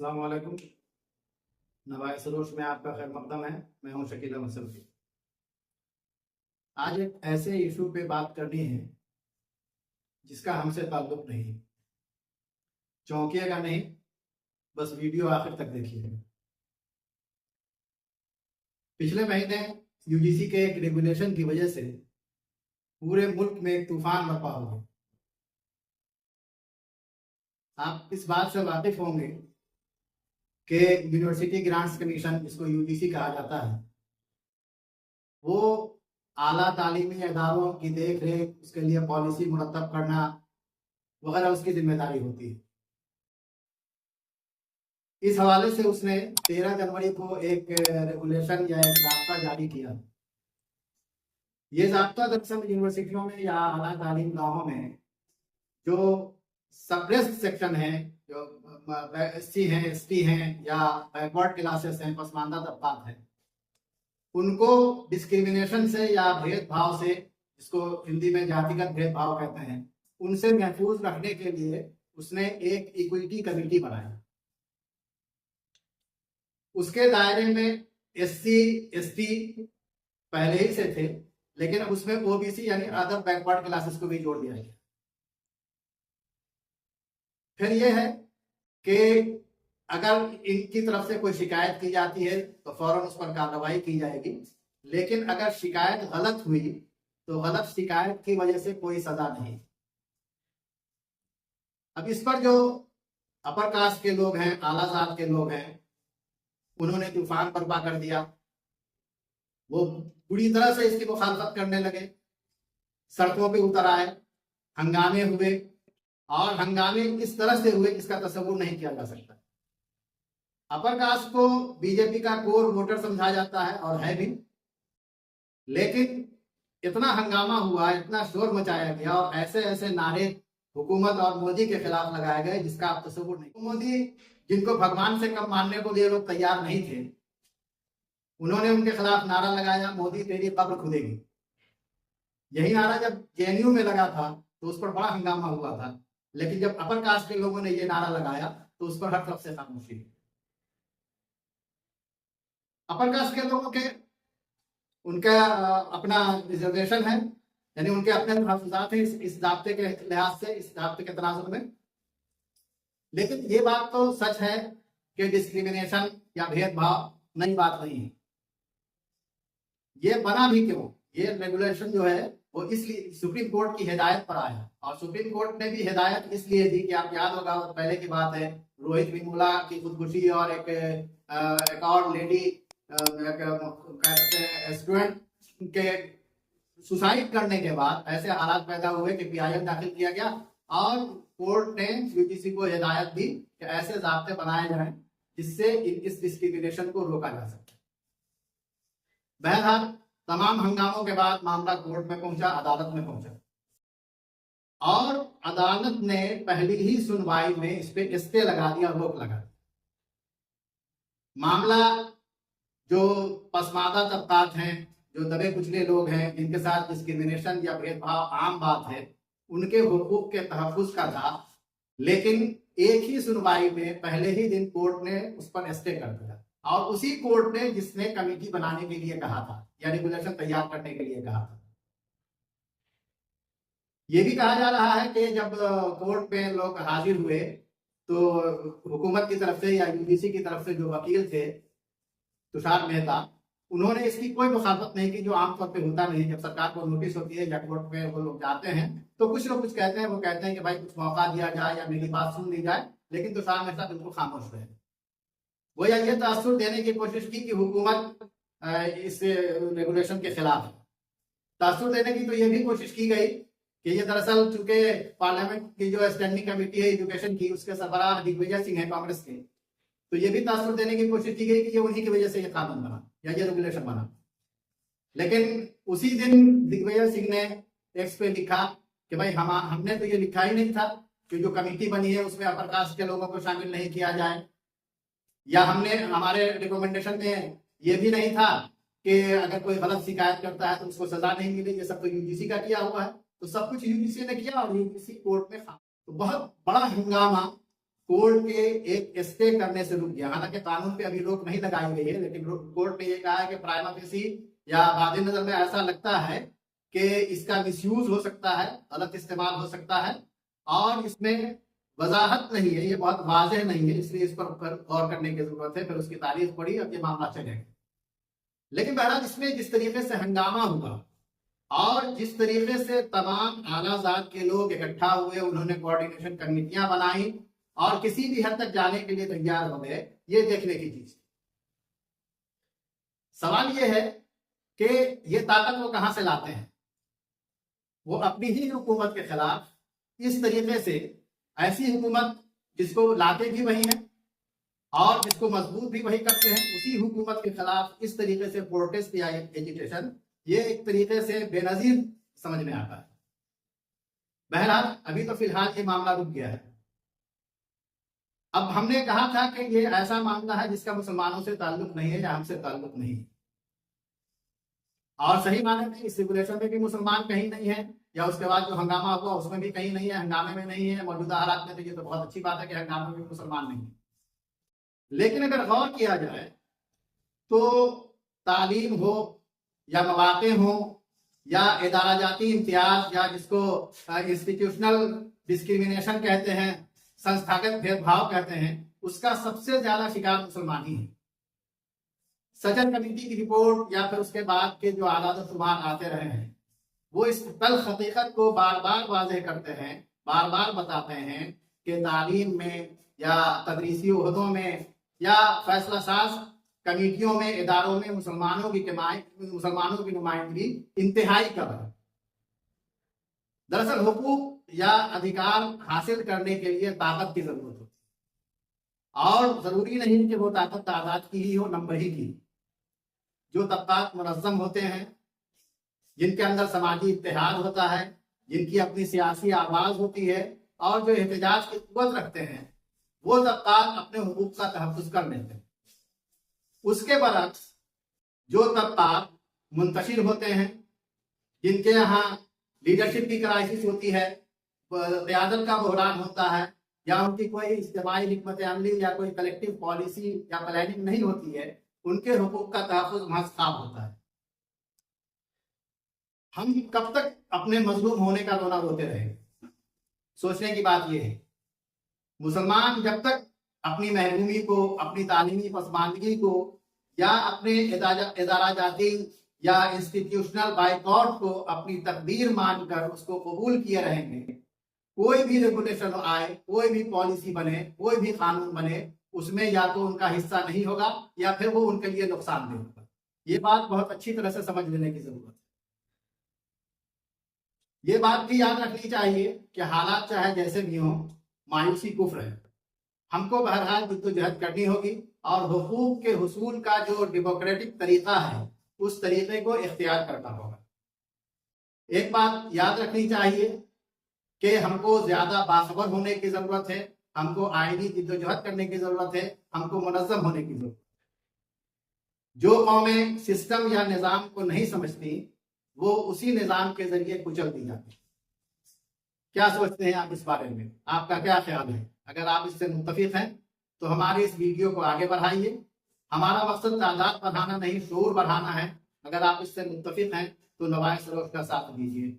अस्सलाम वालेकुम। नवाए सरोश में आपका खैर मकदम है। मैं हूं शकील अहमद सल्फी। आज एक ऐसे इशू पे बात करनी है जिसका हमसे ताल्लुक नहीं। चौंकिएगा नहीं, बस वीडियो आखिर तक देखिएगा। पिछले महीने यूजीसी के एक रेगुलेशन की वजह से पूरे मुल्क में एक तूफान बर्पा हो गया। आप इस बात से वाकिफ होंगे कि यूनिवर्सिटी ग्रांट्स कमीशन, जिसको यूजीसी कहा जाता है, वो आला तालीमी इदारों की देख रेख, उसके लिए पॉलिसी मुरतब करना वगैरह उसकी जिम्मेदारी होती है। इस हवाले से उसने 13 जनवरी को एक रेगुलेशन या एक ज़ाब्ता जारी किया। ये ज़ाब्ता दरअसल यूनिवर्सिटियों में या आला तालीम गाहों में जो सप्रेस्ड सेक्शन है, जो SC हैं, ST हैं या बैकवर्ड क्लासेस हैं, पसमानदा तबकात हैं, उनको डिस्क्रिमिनेशन से या भेदभाव से, जिसको हिंदी में जातिगत भेदभाव कहते हैं, उनसे महफूज रखने के लिए उसने एक इक्विटी कमेटी बनाई। उसके दायरे में SC ST पहले ही से थे, लेकिन उसमें OBC यानी अदर बैकवर्ड क्लासेस को भी जोड़ दिया गया। फिर यह है कि अगर इनकी तरफ से कोई शिकायत की जाती है तो फौरन उस पर कार्रवाई की जाएगी, लेकिन अगर शिकायत गलत हुई तो गलत शिकायत की वजह से कोई सजा नहीं। अब इस पर जो अपर कास्ट के लोग हैं, आला जात के लोग हैं, उन्होंने तूफान बर्पा कर दिया। वो बुरी तरह से इसकी मुखालफत करने लगे, सड़कों पे उतर आए, हंगामे हुए, और हंगामे इस तरह से हुए इसका तस्वुर नहीं किया जा सकता। अपर कास्ट को बीजेपी का कोर वोटर समझा जाता है और है भी, लेकिन इतना हंगामा हुआ, इतना शोर मचाया गया और ऐसे ऐसे नारे हुकूमत और मोदी के खिलाफ लगाए गए जिसका आप तस्वुर नहीं। मोदी, जिनको भगवान से कम मानने को लिए लोग तैयार नहीं थे, उन्होंने उनके खिलाफ नारा लगाया, मोदी तेरी कब्र खुदेगी। यही नारा जब JNU में लगा था तो उस पर बड़ा हंगामा हुआ था, लेकिन जब अपर कास्ट के लोगों ने ये नारा लगाया तो उस पर हर तरफ से खामोशी। अपर कास्ट के लोगों के उनका अपना रिजर्वेशन है, यानी उनके अपने तहफुजात हैं इस ज़ाब्ते के लिहाज से, इस ज़ाब्ते के तनाजुर में। लेकिन ये बात तो सच है कि डिस्क्रिमिनेशन या भेदभाव नई बात नहीं है। ये बना भी क्यों? ये रेगुलेशन जो है वो इसलिए सुप्रीम कोर्ट की हिदायत पर आया, और सुप्रीम कोर्ट ने भी हिदायत इसलिए दी कि आप याद होगा, पहले की बात है, रोहित वेमुला की खुदकुशी और एक और लेडी स्टूडेंट के सुसाइड करने के बाद ऐसे हालात पैदा हुए कि PIL दाखिल किया गया और कोर्ट ने यूजीसी को हिदायत दी कि ऐसे ज़ाब्ते बनाए जाएं जिससे इस डिस्क्रिमिनेशन को रोका जा सके। बहरहाल तमाम हंगामों के बाद मामला कोर्ट में पहुंचा, अदालत में पहुंचा, और अदालत ने पहली ही सुनवाई में इस पे स्टे लगा दिया, रोक लगा दी। मामला जो पसमानदा तबकात हैं, जो दबे कुचले लोग हैं, जिनके साथ डिस्क्रिमिनेशन या भेदभाव आम बात है, उनके हुकूक के तहफ्फुज का था, लेकिन एक ही सुनवाई में पहले ही दिन कोर्ट ने उस पर स्टे कर दिया। और उसी कोर्ट ने जिसने कमेटी बनाने के लिए कहा था या रेगुलेशन तैयार करने के लिए कहा था। यह भी कहा जा रहा है कि जब कोर्ट में लोग हाजिर हुए तो हुकूमत की तरफ से या यूजीसी की तरफ से जो वकील थे, तुषार मेहता, उन्होंने इसकी कोई मुखालफत नहीं की, जो आमतौर पे होता नहीं। जब सरकार को नोटिस होती है या कोर्ट में वो लोग जाते हैं तो कुछ लोग कुछ कहते हैं, वो कहते हैं कि भाई कुछ मौका दिया जाए या मेरी बात सुन ली जाए, लेकिन तुषार मेहता बिल्कुल खामोश रहे। वो या ये तासुर देने की कोशिश की कि हुकूमत इस रेगुलेशन के खिलाफ है। तासुर देने की तो ये भी कोशिश की गई कि ये दरअसल चूंकि पार्लियामेंट की जो स्टैंडिंग कमेटी है एजुकेशन की, उसके सरबराह दिग्विजय सिंह है कांग्रेस के, तो ये भी तासुर देने की कोशिश की गई कि ये उन्हीं की वजह से ये कानून बना या ये रेगुलेशन बना। लेकिन उसी दिन दिग्विजय सिंह ने एक्स पे लिखा कि भाई हमने तो ये लिखा ही नहीं था कि जो कमेटी बनी है उसमें अपर कास्ट के लोगों को शामिल नहीं किया जाए, या हमने हमारे रिकमेंडेशन में ये भी नहीं था कि अगर कोई गलत शिकायत करता है तो उसको सजा नहीं मिले। ये सब तो यूजीसी का किया हुआ है, तो सब कुछ यूजीसी ने किया और यूजीसी कोर्ट में खा। तो बहुत बड़ा हंगामा कोर्ट के एक स्टे करने से रुक गया। हालांकि कानून पे अभी रोक नहीं लगाई गई है, लेकिन कोर्ट ने ये कहा है कि प्राइमा फेसी या बाद नजर में ऐसा लगता है कि इसका मिसयूज हो सकता है, गलत इस्तेमाल हो सकता है, और इसमें वजाहत नहीं है, ये बहुत वाजह नहीं है, इसलिए इस पर गौर करने की जरूरत है। फिर उसकी तारीफ पड़ी, अब ये मामला चलेगा। लेकिन बहरहाल इसमें जिस तरीके से हंगामा हुआ और जिस तरीके से तमाम आलाजात के लोग इकट्ठा हुए, उन्होंने कोऑर्डिनेशन कमेटियां बनाई और किसी भी हद तक जाने के लिए तैयार हो गए, ये देखने की चीज। सवाल ये है कि ये ताकत वो कहां से लाते हैं। वो अपनी ही हुकूमत के खिलाफ इस तरीके से, ऐसी हुकूमत जिसको लाते भी वही है और जिसको मजबूत भी वही करते हैं, उसी हुकूमत के खिलाफ इस तरीके से प्रोटेस्ट या एजिटेशन, ये एक तरीके से बेनजीर समझ में आता है। बहरहाल अभी तो फिलहाल ये मामला रुक गया है। अब हमने कहा था कि ये ऐसा मामला है जिसका मुसलमानों से ताल्लुक नहीं है या हमसे ताल्लुक नहीं है, और सही माने में इस रेगुलेशन में भी मुसलमान कहीं नहीं है, या उसके बाद जो हंगामा हुआ उसमें भी कहीं नहीं है, हंगामे में नहीं है, मौजूदा हालात में तो ये तो बहुत अच्छी बात है कि हंगामे में भी मुसलमान नहीं है। लेकिन अगर गौर किया जाए तो तालीम हो या मौके हो या इदारा जाती इम्तियाज या जिसको इंस्टीट्यूशनल डिस्क्रिमिनेशन कहते हैं, संस्थागत भेदभाव कहते हैं, उसका सबसे ज्यादा शिकार मुसलमान ही है। सजन कमेटी की रिपोर्ट या फिर उसके बाद के जो आलात शुमार आते रहे हैं, वो इस तल्ख हकीकत को बार बार वाज़ेह करते हैं, बार बार बताते हैं कि तालीम में या तदरीसी ओहदों में या फैसला साज कमेटियों में, इदारों में मुसलमानों की नुमाइंदगी इंतहाई कम है। दरअसल हुकूक या अधिकार हासिल करने के लिए ताकत की जरूरत होती है, और जरूरी नहीं कि वो ताकत तादाद की ही हो, नंबर ही की। जो तबकात मुनज़्ज़म होते हैं, जिनके अंदर समाजी इत्तेहाद होता है, जिनकी अपनी सियासी आवाज होती है और जो एहतजाज की कुव्वत रखते हैं, वो तबकात अपने हुकूक का तहफ़्फ़ुज़ कर लेते हैं। उसके बरक्स जो तबकात मुंतशिर होते हैं, जिनके यहाँ लीडरशिप की क्राइसिस होती है, क़यादत का बहरान होता है, या उनकी कोई इज्तिमाई हिकमत अमली या कोई कलेक्टिव पॉलिसी या प्लानिंग नहीं होती है, उनके हुकूक का तहफ़्फ़ुज़ महज़ ख़्वाब होता है। हम कब तक अपने मजलूम होने का रोना रोते रहेंगे? सोचने की बात यह है, मुसलमान जब तक अपनी महरूमी को, अपनी तालीमी पसमानदगी को या अपने इदारा जाती या इंस्टीट्यूशनल बाइकआउट को अपनी तकदीर मानकर उसको कबूल किए रहेंगे, कोई भी रेगुलेशन आए, कोई भी पॉलिसी बने, कोई भी कानून बने, उसमें या तो उनका हिस्सा नहीं होगा या फिर वो उनके लिए नुकसानदेह होगा। ये बात बहुत अच्छी तरह से समझ लेने की जरूरत है। ये बात भी याद रखनी चाहिए कि हालात चाहे जैसे भी हों, मायूसी कुफ्र है। हमको बहरहाल जद्दोजहद करनी होगी और हुकूक के हुसूल का जो डेमोक्रेटिक तरीका है, उस तरीके को इख्तियार करना होगा। एक बात याद रखनी चाहिए कि हमको ज्यादा बाखबर होने की जरूरत है, हमको आईनी जद्दोजहद करने की जरूरत है, हमको मुनज़्ज़म होने की जरूरत है। जो कौमें सिस्टम या निज़ाम को नहीं समझती, वो उसी निज़ाम के जरिए कुचल दी जाती। क्या सोचते हैं आप इस बारे में? आपका क्या ख्याल है? अगर आप इससे मुत्तफिक हैं तो हमारे इस वीडियो को आगे बढ़ाइए। हमारा मकसद तादाद बढ़ाना नहीं, शऊर बढ़ाना है। अगर आप इससे मुत्तफिक हैं तो नवाए सरोज का साथ दीजिए।